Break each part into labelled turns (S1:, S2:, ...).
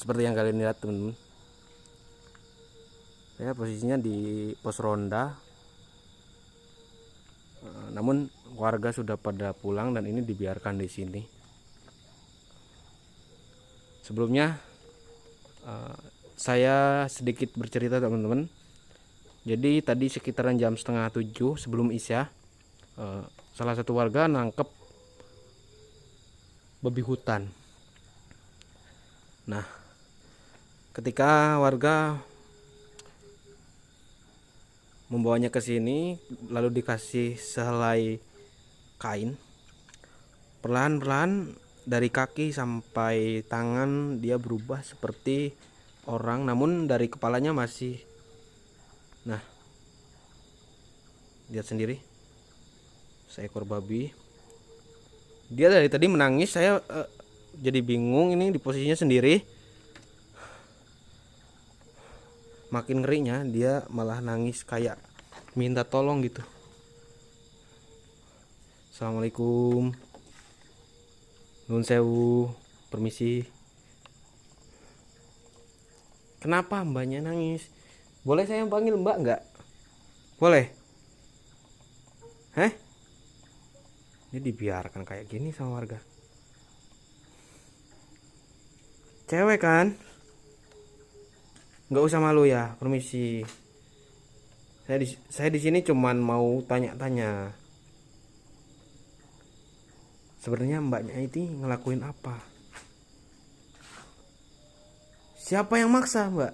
S1: seperti yang kalian lihat teman-teman, saya posisinya di pos ronda. Namun warga sudah pada pulang dan ini dibiarkan di sini. Sebelumnya saya sedikit bercerita teman-teman. Jadi tadi sekitaran jam setengah 7 sebelum isya, salah satu warga nangkep babi hutan. Nah, ketika warga membawanya ke sini lalu dikasih sehelai kain, perlahan-perlahan dari kaki sampai tangan dia berubah seperti orang, namun dari kepalanya masih. Nah, lihat sendiri, seekor babi. Dia dari tadi menangis. Saya jadi bingung ini di posisinya sendiri. Makin ngerinya dia malah nangis kayak minta tolong gitu. Assalamualaikum, nun sewu, permisi. Kenapa mbaknya nangis? Boleh saya panggil mbak nggak? Boleh? Ini dibiarkan kayak gini sama warga. Cewek kan? Nggak usah malu ya, permisi. Saya di sini cuman mau tanya-tanya. Sebenarnya mbaknya itu ngelakuin apa? Siapa yang maksa mbak?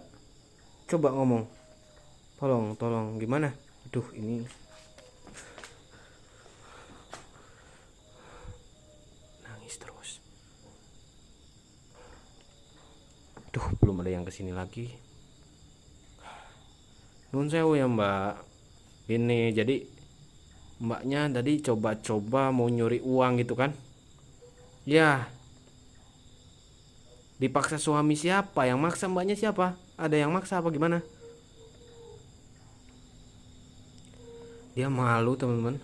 S1: Coba ngomong. Tolong, gimana? Aduh, ini nangis terus. Duh, belum ada yang kesini lagi. Nun sewu ya mbak. Ini jadi mbaknya tadi coba-coba mau nyuri uang gitu kan? Ya, dipaksa suami. Siapa yang maksa? Mbaknya siapa? Ada yang maksa apa gimana? Dia malu teman-teman.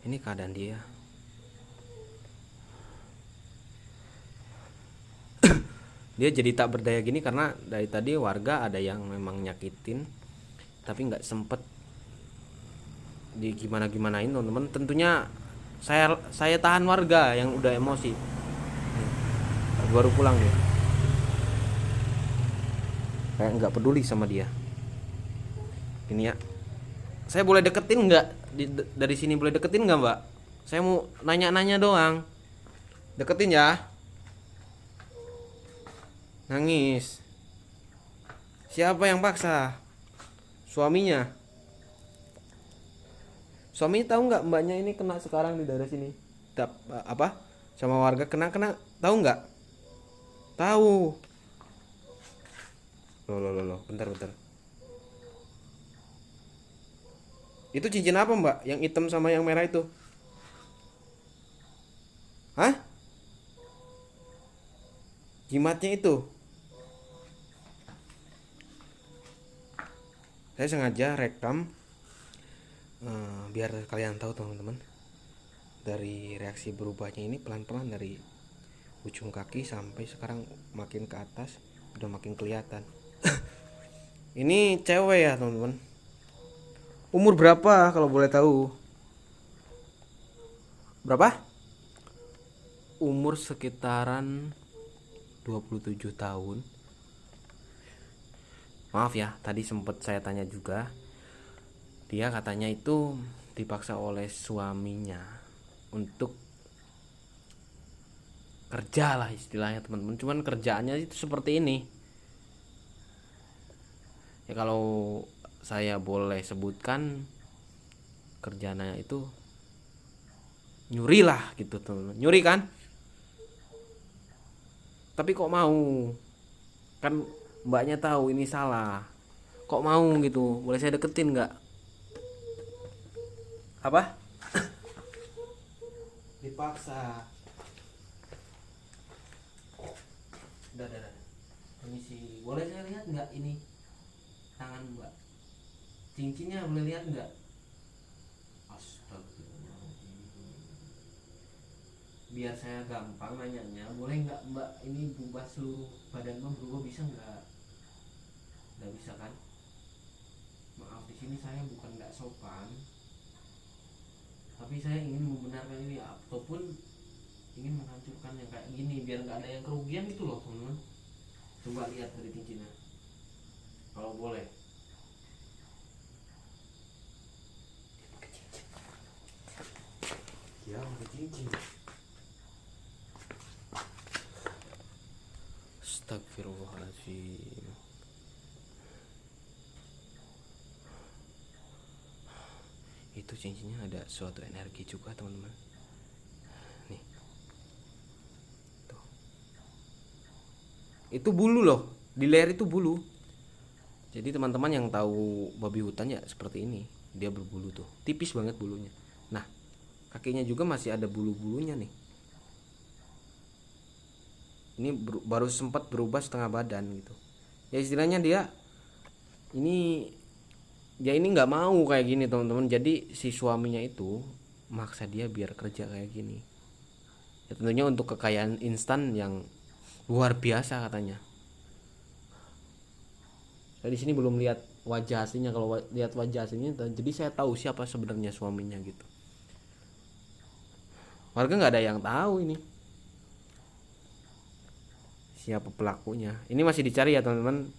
S1: Ini keadaan dia. Dia jadi tak berdaya gini karena dari tadi warga ada yang memang nyakitin, tapi nggak sempet di gimana-gimanain teman-teman. Tentunya saya tahan warga yang udah emosi. Baru pulang dia, kayak nggak peduli sama dia. Ini ya, saya boleh deketin nggak? Dari sini boleh deketin nggak mbak? Saya mau nanya-nanya doang. Deketin ya. Nangis. Siapa yang paksa? Suaminya. Suami tahu nggak mbaknya ini kena sekarang di daerah sini? Apa? Sama warga kena tahu nggak? Tahu. Loh, bentar. Itu cincin apa mbak? Yang hitam sama yang merah itu? Hah? Jimatnya itu? Saya sengaja rekam biar kalian tahu teman-teman, dari reaksi berubahnya ini pelan-pelan dari ujung kaki sampai sekarang makin ke atas udah makin kelihatan. Ini cewek ya teman-teman. Umur berapa kalau boleh tahu? Berapa? Umur sekitaran 27 tahun. Maaf ya, tadi sempat saya tanya juga. Dia katanya itu dipaksa oleh suaminya untuk kerja lah istilahnya teman-teman. Cuman kerjaannya itu seperti ini. Ya kalau saya boleh sebutkan, kerjaannya itu nyuri lah gitu teman-teman. Nyuri kan? Tapi kok mau? Kan mbaknya tahu ini salah. Kok mau gitu? Boleh saya deketin nggak? Apa? Dipaksa. Udah. Permisi. Boleh saya lihat nggak ini tangan mbak? Cincinnya boleh lihat nggak? Astagfirullah. biar saya gampang nanyanya, boleh nggak mbak ini berubah seluruh badan mbak berubah, bisa nggak bisa kan? Maaf, di sini saya bukan nggak sopan, tapi saya ingin membenarkan ini, ataupun ingin menghancurkan yang kayak gini biar nggak ada yang kerugian gitu loh teman-teman. Coba lihat dari cincinnya, kalau boleh. Ya, pakai cincin. Astagfirullahaladzim. Itu cincinnya ada suatu energi juga teman-teman. Nih, tuh. Itu bulu loh, di leher itu bulu. Jadi teman-teman yang tahu babi hutan ya seperti ini, dia berbulu tuh, tipis banget bulunya. Nah, kakinya juga masih ada bulu-bulunya nih. Ini baru sempat berubah setengah badan gitu. Ya istilahnya dia ini nggak mau kayak gini teman-teman. Jadi si suaminya itu maksa dia biar kerja kayak gini. Ya tentunya untuk kekayaan instan yang luar biasa katanya. Saya di sini belum lihat wajah aslinya. Kalau lihat wajah aslinya, jadi saya tahu siapa sebenarnya suaminya gitu. Warga nggak ada yang tahu ini siapa pelakunya. Ini masih dicari ya teman-teman.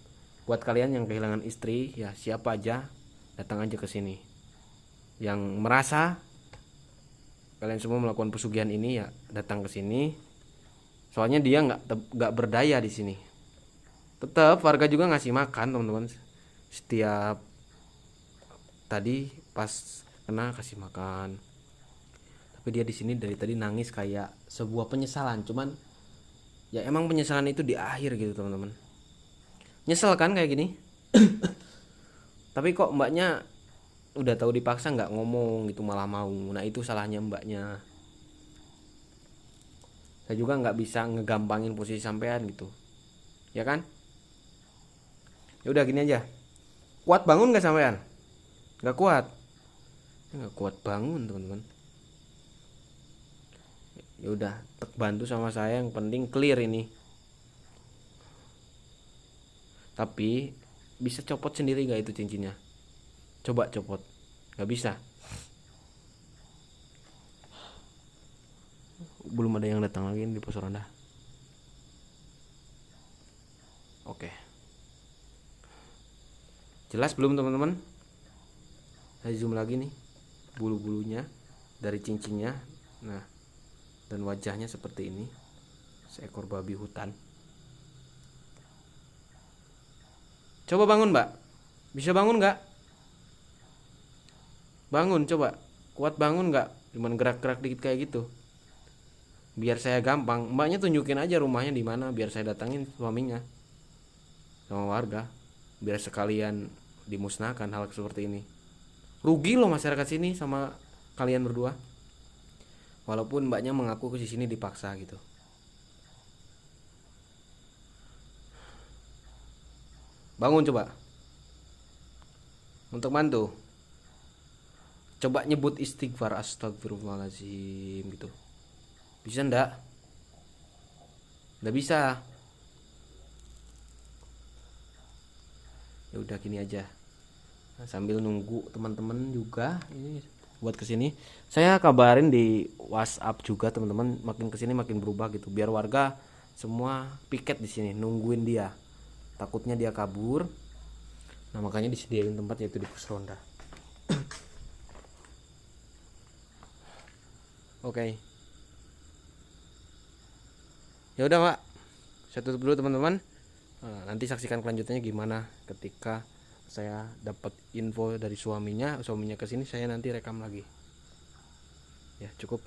S1: Buat kalian yang kehilangan istri, ya siapa aja, datang aja ke sini. Yang merasa kalian semua melakukan pesugihan ini, ya datang ke sini. Soalnya dia nggak berdaya di sini. Tetap warga juga ngasih makan teman-teman. Setiap tadi pas kena kasih makan. Tapi dia di sini dari tadi nangis kayak sebuah penyesalan. Cuman ya emang penyesalan itu di akhir gitu teman-teman. Nyesel kan kayak gini. Tapi kok mbaknya udah tahu dipaksa nggak ngomong gitu, malah mau. Nah itu salahnya mbaknya. Saya juga nggak bisa ngegampangin posisi sampean gitu, ya kan? Ya udah gini aja. Kuat bangun nggak sampean? Nggak kuat. Nggak kuat bangun teman-teman. Ya udah, bantu sama saya, yang penting clear ini. Tapi bisa copot sendiri gak itu cincinnya? Coba copot. Gak bisa. Belum ada yang datang lagi di pos ronda. Oke. Jelas belum teman-teman? Saya zoom lagi nih, bulu-bulunya dari cincinnya. Nah, dan wajahnya seperti ini, seekor babi hutan. Coba bangun mbak, bisa bangun nggak? Bangun coba, kuat bangun nggak? Cuman gerak-gerak dikit kayak gitu. Biar saya gampang, mbaknya tunjukin aja rumahnya di mana, biar saya datangin suaminya sama warga, biar sekalian dimusnahkan hal seperti ini. Rugi loh masyarakat sini sama kalian berdua. Walaupun mbaknya mengaku ke sini dipaksa gitu. Bangun coba. Untuk bantu. Coba nyebut istighfar, astagfirullahaladzim gitu. Bisa ndak? Ndak bisa. Ya udah gini aja. Nah, sambil nunggu teman-teman juga ini buat kesini, saya kabarin di WhatsApp juga teman-teman, makin kesini makin berubah gitu, biar warga semua piket di sini nungguin dia, takutnya dia kabur. Nah makanya disediain tempat yaitu di pos ronda. Oke. Ya udah Pak, saya tutup dulu teman-teman. Nanti saksikan kelanjutannya gimana ketika saya dapat info dari suaminya kesini, saya nanti rekam lagi. Ya cukup.